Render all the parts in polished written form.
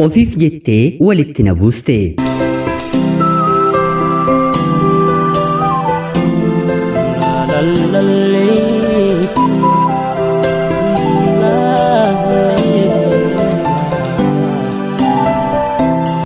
ofiif jettee walitti na buuste.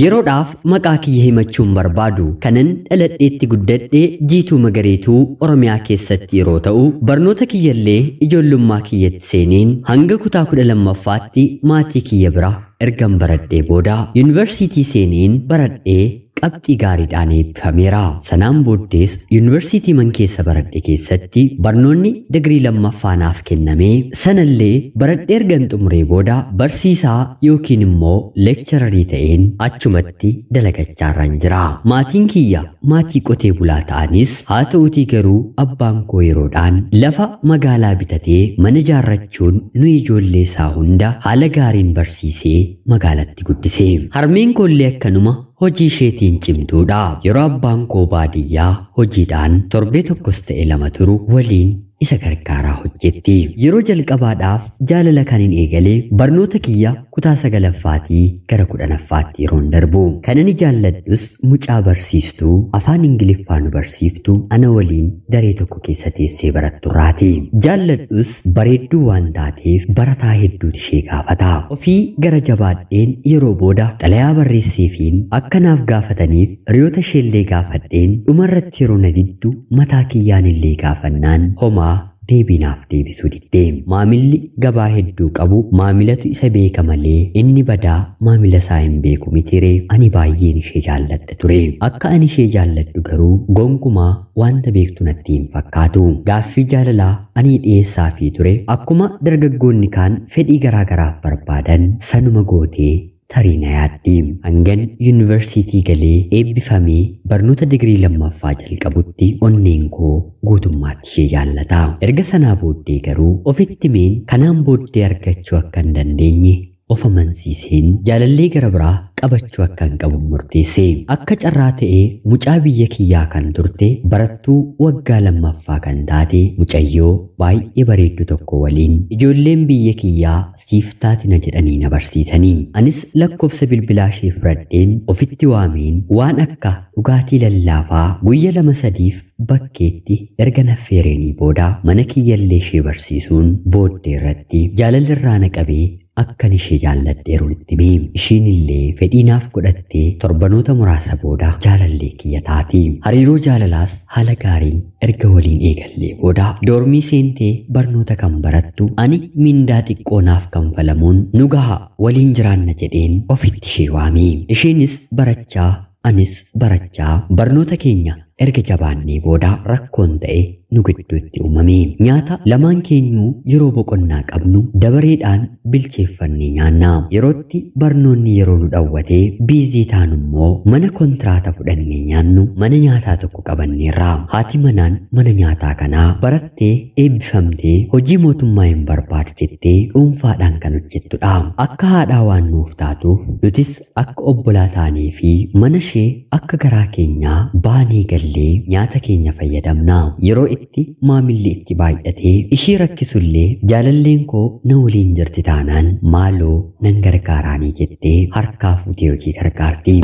Yeroodhaaf maqaa kiyya himachuun barbaadu kanan dhaladheetti guddadhe Jiituu Magareetuu Oromiyaa keessatti yeroo ta'u barnoota kiyyallee ijoollummaa kiyyatti seeneen hanga kutaa 12ffaatti maatii kiyya bira ergan baradhee booda yuunivarsiitii seeneen baradhee qabxii gaariidhaan eebbifameera. Sanaan booddees yuunivarsiitii man keessa baradhe keessatti barnoonni digirii lammaffaanaaf kennamee sanallee baradhee ergan xumuree booda barsiisaa yookiin immoo leekchararii ta'een achumatti dalagachaarran jira. Maatiin kiyya maatii qotee bulaa ta'anis haa ta'uutii garuu abbaan koo yeroodhaan lafa magaalaa bitatee mana ijaarrachuun nu ijoollee isaa hunda haala gaariin barsiisee magaalatti guddise. Harmeen koollee akkanuma hojii isheetiin cimtuudha. Yeroo abbaan koo baadiyyaa hojiidhaan torbee tokkos ta'e lama turu waliin isa gargaaraa hojjetti. Yeroo jalqabaadhaaf jaalala kanin eegalee barnoota kiyya kutaa 9ffaatii gara 10ffaatti yeroon darbu. Kanan jaalladhus mucaa barsiistuu afaan Ingiliffaa nu barsiiftu ana waliin daree tokko keessa teessee baratturraati. Jaalladhus bareedduu waan taateef barataa hedduutu ishee gaafata. Ofii gara jabaadheen yeroo booda xalayaa barreesseefiin akkanaaf gaafataniif hiriyoota isheellee gaafadheen dhumarratti yeroo na diddu mataa kiyyaan illee gaafannaan homaa deebinaaf deebisuu diddee. Maamilli gabaa hedduu qabu maamilatu isa beeka malee inni badaa maamila isaa hin beeku mitire. Ani baay'een ishee jaalladha ture. Akka ani ishee jaalladhu garuu gonkumaa wanta beektu natti hin fakkaatu. Gaaffii jaalalaa ani dhiyeessaafii ture. Akkuma dargaggoonni kaan fedhii garaagaraaf barbaadan sanuma gootee Tarina yaaddi. Hangan yuunivarsiitii galee eebbifamee barnoota digirii lammaffaa jalqabutti onneen koo guutummaatti ishee jaallata. Erga sanaa booddee garuu ofitti meen kanaan booddee argachuu akka hin dandeenye of amansiiseen jaalallee gara biraa qabachuu akka hin qabu murteesse. Akka carraa ta'ee mucaa biyya kiyyaa kan turte barattuu waggaa lammaffaa kan taate mucayyoo baay'ee bareeddu tokko waliin ijoolleen biyya kiyyaa siif taatina jedhanii na barsiisanii. Anis lakkoofsa bilbilaa ishee fudhadheen ofitti waameen waan akka dhugaatii lallaafaa guyya 2-3 bakkeetti erga naffeereenii booda mana kiyyallee ishee barsiisuun booddee irratti jaalalirraa na qabee akkan ishee jaalladheeru itti hime. Ishiin illee fedhiinaaf godhattee torbanoota muraasa booda jaalallee kiyya taati. Hariiroo jaalalaas haala gaariin erga waliin eegallee booda doormii seentee barnoota kan barattu ani mindaa xiqqoo naaf kanfalamuun nu gaha waliin jiraanna jedheen ofitti ishee waame. Ishiinis barachaa anis barachaa barnoota keenya erga jabaannee booda rakkoon ta'e nu gidduutti uumame. Nyaata lamaan keenyuu yeroo boqonnaa qabnu dabareedhaan bilcheeffannee nyaanna. Yerootti barnoonni yeroo nu dhawwatee biizii taanu immoo mana kontraata fudhannee nyaannu mana nyaataa tokko qabanneerra. Haati manaan mana nyaataa kanaa barattee eebbifamtee hojii mootummaa hin barbaadu jettee dhuunfaadhaan kan hojjettudha. Akka haadhaa waan nuuf taatuuf nutis akka obbolaa taanee fi mana ishee akka garaa keenyaa baanee gallee nyaata keenya fayyadamna. Yeroo itti maamilli itti baay'atee ishii rakkisullee jaalalleen koo na waliin jirti taanaan maaloo nan gargaaraanii jettee harkaa fuutee hojii gargaarti.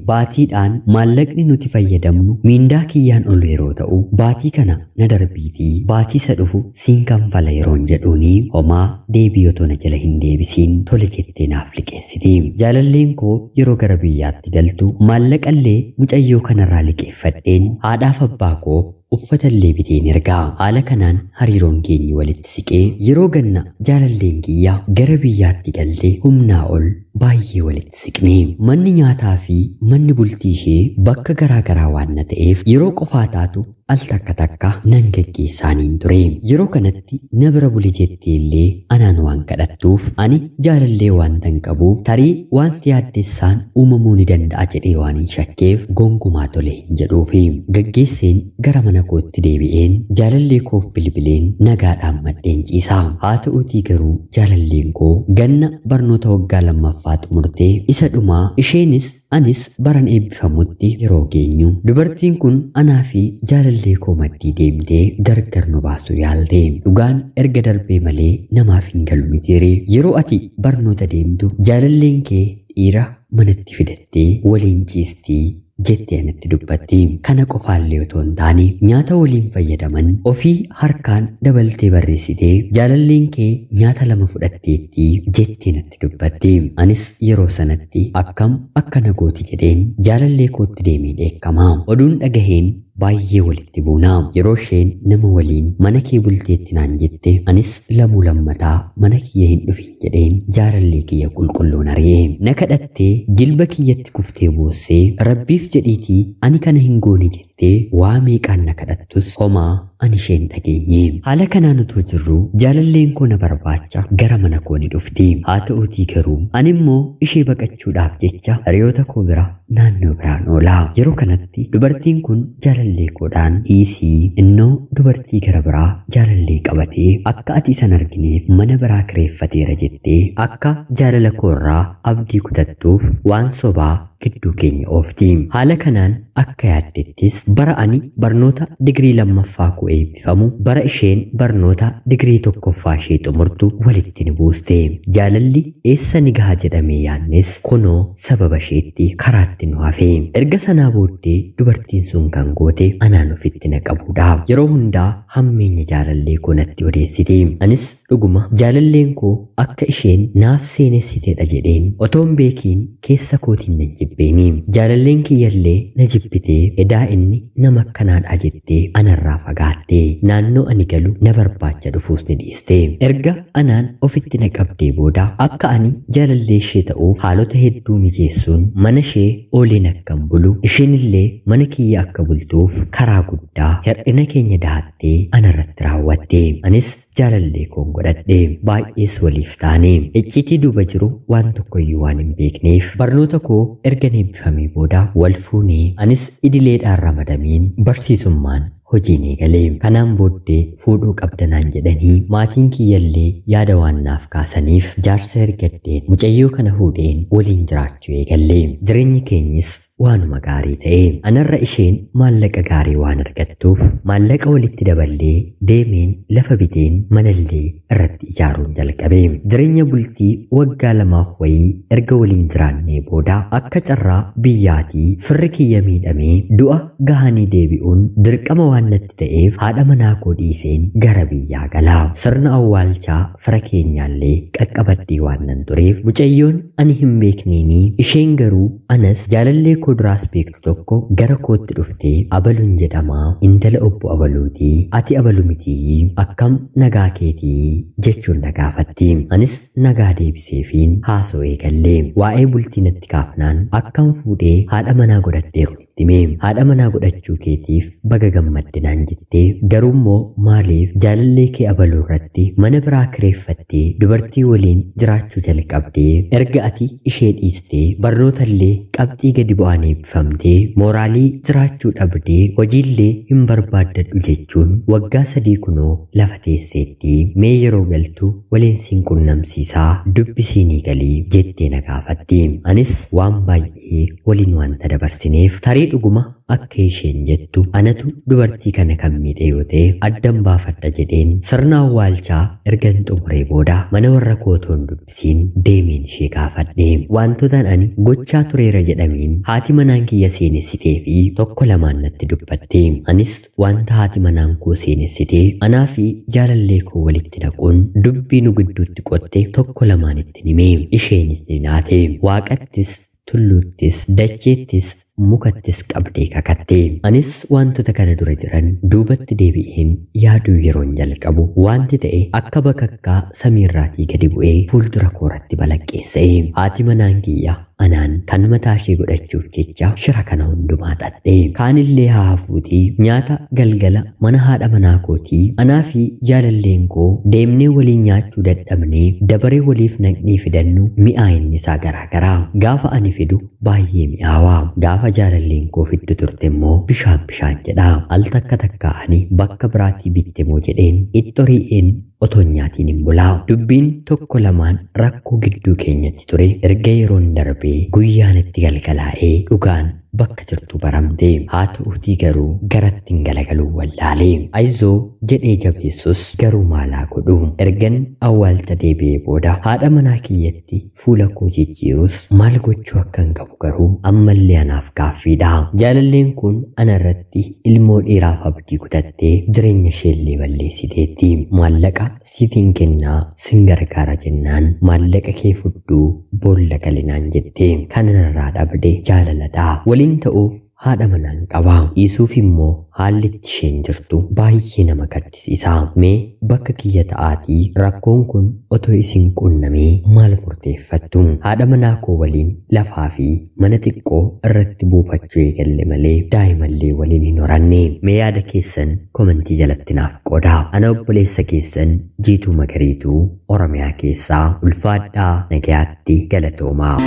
Baatiidhaan maallaqni nuti fayyadamnu miindaa kiyyaan ol yeroo ta'u baatii kana na darbiitii baatii isa dhufu siin kanfala yeroon jedhuuni homaa deebii otoo na jala hin deebisiin tole jettee naaf liqeessiti. Jaalalleen koo yeroo gara biyyaatti galtu maallaqallee mucayyoo kanarraa liqeeffadheen haadhaaf abbaa koo uffatallee biteen ergaa. Haala kanaan hariiroon keenya walitti siqee yeroo ganna jaalalleen kiyya gara biyyaatti galte humnaa ol baay'ee walitti siqne. Manni nyaataa fi manni bultii ishee bakka garaa garaa waan na ta'eef yeroo qofaa taatu al takka takka nan geggeessaaniin ture. Yeroo kanatti na bira buli jettee illee anaan waan kadhattuuf ani jaalallee waan tan qabuuf tarii wanti yaaddessaan uumamuu ni danda'a jedhee waan hin shakkeef gonkumaa tole hin jedhuufi. Gaggeesseen gara mana kootti deebi'een jaalallee koof bilbileen nagaadhaan maddeen ciisa. Haa ta'uutii garuu jaalalleen koo ganna barnoota waggaa lammaffaa xumurtee isa dhumaa isheenis anis baran eebbifamutti yeroo geenyu dubartiin kun anaa fi jaalallee koo maddii deemtee gargar nu baasuu yaalte. Dhugaan erga darbee malee namaaf hin galu mitiire. Yeroo ati barnoota deemtu jaalalleen kee dhiira manatti fidattee waliin ciistii jettee anatti dubbatti. Kana qofaallee otoo hin taane nyaata waliin fayyadaman ofii harkaan dabaltee barreessitee jaalalleen kee nyaata 2 fudhatteetti jettee natti dubbatti. Anis yeroo sanatti akkam akkana gooti jedheen jaalallee kootti deemee dheekkamaa. Oduun dhagaheen baay'ee walitti buunaa. Yeroo isheen nama waliin mana kee bulteetti naan jette anis lamuu lammataa mana kiyya hin dhufin jedheen jaalallee kiyya qulqulluun ari'e. Na kadhattee jilba kiyyatti kuftee boossee rabbiif jedhiitii ani kana hin goone jettee waa meeqaan na kadhattus homaa ani isheen dhageenye. Haala kanaan utuu jirru jaalalleen koo na barbaacha gara mana koo ni dhufti. Haa ta'uutii garuu ani immoo ishee baqachuudhaaf jecha hiriyoota koo bira naannoo biraan oolaa. Yeroo kanatti dubartiin kun jaalallee koodhaan dhiisii innoo dubartii gara biraa jaalallee qabatee akka ati isan argineef mana biraa kireeffateera jettee akka jaalala koorraa abdii kutattuuf waan sobaa gidduu keenya oofti. Haala kanaan akka yaaddettis bara ani barnoota digirii 2ffaa koo eebbifamu bara isheen barnoota digirii 1ffaa ishee xumurtu walitti ni buuste. Jaalalli eessa ni gaha jedhamee yaannes kunoo sababa isheetti karaatti nu hafe. Erga sanaa booddee dubartiin sun kan goote anaan ofitti na qabuudha. Yeroo hundaa hammeenya jaalallee koo natti odeessiti. Anis dhuguma jaalalleen koo akka isheen naaf seenessiteedha jedheen otoon beekiin keessa kootiin nan jibbeeni. Jaalalleen kiyyallee na jibbitee edaa inni nama akkanaadha jettee anarraa fagaatte. Naannoo ani galu na barbaacha dhufuus ni dhiiste. Erga anaan ofitti na qabdee booda akka ani jaalallee ishee ta'uuf haalota hedduu mijeessuun mana ishee ooleen akkan bulu isheenillee mana kiyya akka bultuuf karaa guddaa hir'ina keenya dahattee anarratti raawwatte. Anis jaalallee koon godhadhe. Baay'ees waliif taane. Icciitii duuba jiru waan tokkoyyuu waan hin beekneef barnoota koo erga eebbifamee booda wal fuunee anis idileedhaan ramadameen barsiisummaan hojii eegalee. Kanaan booddee fuudhuu qabdanaan jedhanii maatiin kiyyallee yaada waan naaf kaasaniif jaarsa ergaddeen mucayyoo kana fuudheen waliin jiraachuu eegallee. Jireenyi keenyis waanuma gaarii ta'e. Anarra isheen maallaqa gaarii waan argattuuf maallaqa walitti daballee deemeen lafa biteen manallee irratti ijaaruun jalqabe. Jireenya bultii waggaa 2 wayii erga waliin jiraannee booda akka carraa biyyaatii firri kiyya miidhamee du'a gahanii deebi'uun dirqama waan natti ta'eef haadha manaa koo dhiiseen gara biyyaa galaa. Sirna awwaalchaa fira keenyaallee qaqqabaddee waan nan tureef mucayyoon ani hin beekneenii isheen garuu anas jaalallee koo duraas beektu tokko gara kootti dhuftee abaluun jedhamaa intala obbo abaluutii ati abalu mitii akkam nagaa keetii jechuun na gaafatti. Anis nagaa deebiseefiin haasoo eegallee. Waa'ee bultii natti kaafnaan akkam fuudhee haadha manaa godhadheeru itti hime. Haadha manaa godhachuu keetiif baga gammadde naan jettee garuummoo maaliif jaalallee kee abaluu irratti mana biraa kireeffattee dubartii waliin jiraachuu jalqabdee erga ati ishee dhiistee barnootallee qabxii gadi bu'aan eebbifamtee mooraalii jiraachuu dhabdee hojiillee hin barbaaddadhu jechuun waggaa 3 kunoo lafa teesseetti mee yeroo galtu waliin siin qunnamsiisaa dubbisiinii galii jettee na gaafatti. Anis waan baay'ee waliin wanta dabarsineef tarii dhuguma akka isheen jettu anatu dubartii kana kan miidhe yoo ta'e addan baafadha jedheen sirna awwaalchaa ergan xumuree booda mana warra kootoon dubbisiin deemeen ishee gaafadhe. Wantoota ani gochaa tureera jedhameen haati manaan kiyya seenessitee fi tokko lamaan natti dubbatte. Anis wanta haati manaan koo seenessitee anaa fi jaalallee koo walitti naquun dubbii nu gidduutti qotte tokko lamaan itti hime. Isheenis ni naate. Waaqattis tulluuttis dacheettis mukattis qabdee kakatte. Anis wantoota kana dura jiran duubatti deebi'een yaaduu yeroon jalqabu wanti ta'e akka bakakkaa samiirraatii gadi bu'ee fuuldura kooratti balaqqeessa'e. Haati manaan kiyya anaan kan mataa ishee godhachuuf jecha shira kana hundumaa xaxxe. Kaanillee haa hafuutii nyaata galgala mana haadha manaa kootii anaa fi jaalalleen koo deemnee waliin nyaachuu dadhabnee dabaree waliif naqnee fidannu mi'aayinni isaa garaagaraa. Gaafa ani fidu baay'ee mi'aawaa. Gaafa jaalalleen koo fiddu turte immoo bishaan jedha. Al takka takka ani bakka biraatii bitte moo jedheen itti hori'een otonyaatiin hin bulaa. Dubbiin tokko lamaan rakkoo gidduu keenyatti ture erga yeroon darbee guyyaan itti galgalaa'ee dhugaan bakka jirtu baramte. Haa ta'uutii garuu garatti hin galagaluu wallaalee. Ayizoo jedhee jabeessus garuu maalaa godhu. Ergan awwaalcha deebi'ee booda haadha manaa kiyyatti fuula koo jijjiirus maal gochuu akka hin qabu garuu ammallee anaaf gaaffiidha. Jaalalleen kun ana irratti ilmoo dheeraaf abdii kutattee jireenya isheellee balleessiteetti. Maallaqa siifin kennaa sin gargaara jennaan maallaqa kee fudduu boolla galinaan jette. Kana narraa dhabde jaalaladha. Waliin ta'uuf haadha manaan qaba. Dhiisuuf immoo haalli itti isheen jirtu baay'ee nama gaddisiisa. Mee bakka kiyya ta'aatii rakkoon kun otoo isin qunnamee maal murteeffattu? Haadha manaa koo waliin lafaa fi mana xiqqoo irratti buufachuu eegalle malee daa'imallee waliin hin horanne. Mee yaada keessan komentii jalatti naaf qoodaa. Ana obboleessa keessan Jiituu Magariituu Oromiyaa keessaa. Ulfaadhaa nagayaatti galatoomaa.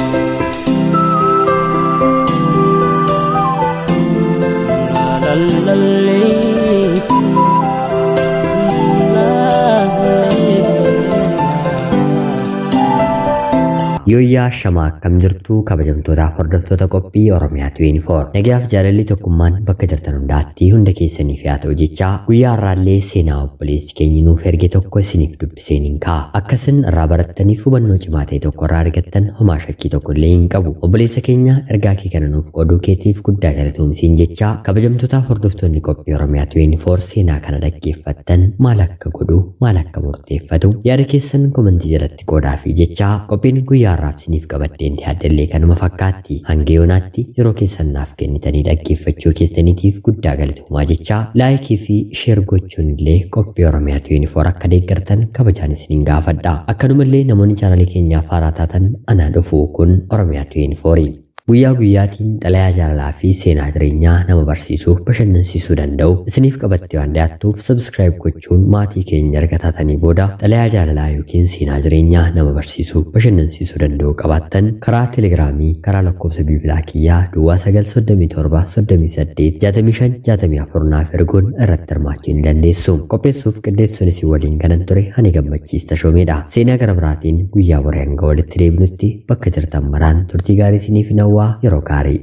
Yooyyaa shamaa akkam jirtu kabajamtoota hordoftoota qophii Oromiyaa 24. Nagaaf jaalalli tokkummaan bakka jirtan hundaatti hunda keessaniif yaa ta'u jecha guyyaa har'aallee seenaa obboleessi keenya nuuf erge tokko isiniif dubbiseen hin ka'a. Akkasin irraa barattaniif hubannoo cimaa ta'e tokko irraa argattan homaa shakkii tokko illee hin qabu. Obboleessa keenya ergaa kee kana nuuf qooduu keetiif guddaa galatoomsiin jecha kabajamtoota hordoftoonni qophii Oromiyaa 24 seenaa kana dhaggeeffattan maal akka godhu maal akka murteeffatu yaada keessan komentii jalatti qoodaa fi jecha qophiin guyyaa raabsiniif qabadheen dhiyaadallee kanuma fakkaatti. Hanga yoonaatti yeroo keessan naaf kennitanii dhaggeeffachuu keessaniitiif guddaa galatoomaa jecha laayikii fi sheer gochuun illee qophii Oromiyaa 24 akka deeggartan kabajaan isiniin gaafadha. Akkanumallee namoonni chaanalii keenyaaf haaraa taatan anaa dhufuu kun Oromiyaa 24. Guyyaa guyyaatiin xalayaa jaalalaa fi seenaa jireenyaa nama barsiisuuf bashannansiisuu danda'u isiniif qabattee waan dhiyaattuuf subscribe gochuun maatii keenya erga taatanii booda xalayaa jaalalaa yookiin seenaa jireenyaa nama barsiisuuf bashannansiisuu danda'u qabaattan karaa telegiraamii karaa lakkoofsa bilbilaa kiyyaa duwwaa 937 naaf erguun irratti hirmaachuu ni dandeessu. Qopheessuuf qindeessuun isin waliin kanan ture ani gammachiista shoomeedha. Seenaa gara biraatiin guyyaa boree hanga walitti deebinutti bakka jirtan maraan turtii gaarii isiniif nawwaa yeroo gaarii.